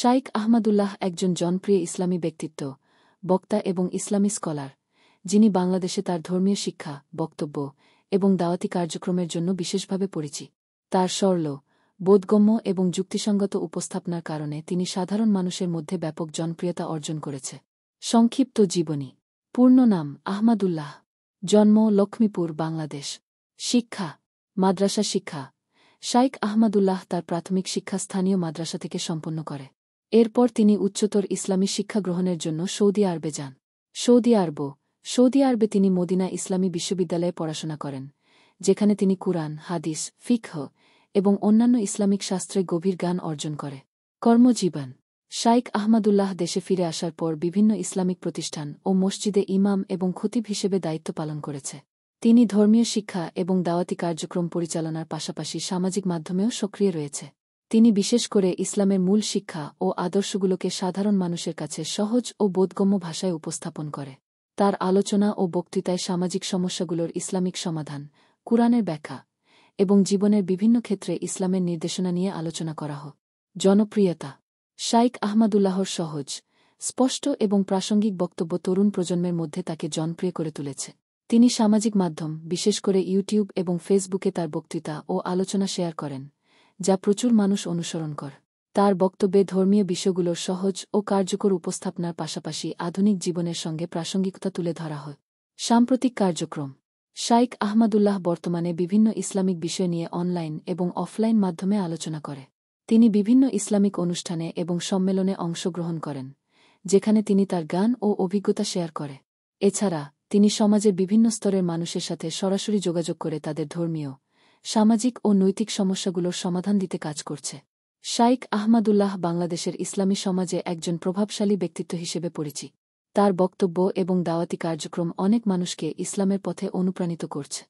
শাইখ আহমাদুল্লাহ একজন জনপ্রিয় ইসলামী ব্যক্তিত্ব, বক্তা এবং ইসলামী স্কলার, যিনি বাংলাদেশে তার ধর্মীয় শিক্ষা, বক্তব্য এবং দাওয়াতি কার্যক্রমের জন্য বিশেষভাবে পরিচিত। তার সরল, বোধগম্য এবং যুক্তিসঙ্গত উপস্থাপনার কারণে তিনি সাধারণ মানুষের মধ্যে ব্যাপক জনপ্রিয়তা অর্জন করেছে। সংক্ষিপ্ত জীবনী। পূর্ণ নাম আহমাদুল্লাহ। জন্ম লক্ষ্মীপুর, বাংলাদেশ। শিক্ষা, মাদ্রাসা শিক্ষা। শাইখ আহমাদুল্লাহ তার প্রাথমিক শিক্ষা স্থানীয় মাদ্রাসা থেকে সম্পন্ন করে। এরপর তিনি উচ্চতর ইসলামী শিক্ষা গ্রহণের জন্য সৌদি আরবে যান। সৌদি আরবে তিনি মদিনা ইসলামী বিশ্ববিদ্যালয়ে পড়াশোনা করেন, যেখানে তিনি কুরআন, হাদিস, ফিকহ এবং অন্যান্য ইসলামিক শাস্ত্রে গভীর জ্ঞান অর্জন করে। কর্মজীবন। শাইখ আহমাদুল্লাহ দেশে ফিরে আসার পর বিভিন্ন ইসলামিক প্রতিষ্ঠান ও মসজিদে ইমাম এবং খতিব হিসেবে দায়িত্ব পালন করেছে। তিনি ধর্মীয় শিক্ষা এবং দাওয়াতি কার্যক্রম পরিচালনার পাশাপাশি সামাজিক মাধ্যমেও সক্রিয় রয়েছে। তিনি বিশেষ করে ইসলামের মূল শিক্ষা ও আদর্শগুলোকে সাধারণ মানুষের কাছে সহজ ও বোধগম্য ভাষায় উপস্থাপন করে। তার আলোচনা ও বক্তৃতায় সামাজিক সমস্যাগুলোর ইসলামিক সমাধান, কুরআনের ব্যাখ্যা এবং জীবনের বিভিন্ন ক্ষেত্রে ইসলামের নির্দেশনা নিয়ে আলোচনা করা হয়। জনপ্রিয়তা। শাইখ আহমাদুল্লাহর সহজ, স্পষ্ট এবং প্রাসঙ্গিক বক্তব্য তরুণ প্রজন্মের মধ্যে তাকে জনপ্রিয় করে তুলেছে। তিনি সামাজিক মাধ্যম, বিশেষ করে ইউটিউব এবং ফেসবুকে তার বক্তৃতা ও আলোচনা শেয়ার করেন, যা প্রচুর মানুষ অনুসরণ করে। তার বক্তব্যে ধর্মীয় বিষয়গুলোর সহজ ও কার্যকর উপস্থাপনার পাশাপাশি আধুনিক জীবনের সঙ্গে প্রাসঙ্গিকতা তুলে ধরা হয়। সাম্প্রতিক কার্যক্রম। শাইখ আহমাদুল্লাহ বর্তমানে বিভিন্ন ইসলামিক বিষয় নিয়ে অনলাইন এবং অফলাইন মাধ্যমে আলোচনা করে। তিনি বিভিন্ন ইসলামিক অনুষ্ঠানে এবং সম্মেলনে অংশগ্রহণ করেন, যেখানে তিনি তার জ্ঞান ও অভিজ্ঞতা শেয়ার করে। এছাড়া তিনি সমাজের বিভিন্ন স্তরের মানুষের সাথে সরাসরি যোগাযোগ করে তাদের ধর্মীয়, সামাজিক ও নৈতিক সমস্যাগুলোর সমাধান দিতে কাজ করছে। শাইখ আহমাদুল্লাহ বাংলাদেশের ইসলামী সমাজে একজন প্রভাবশালী ব্যক্তিত্ব হিসেবে পরিচিত। তার বক্তব্য এবং দাওয়াতি কার্যক্রম অনেক মানুষকে ইসলামের পথে অনুপ্রাণিত করছে।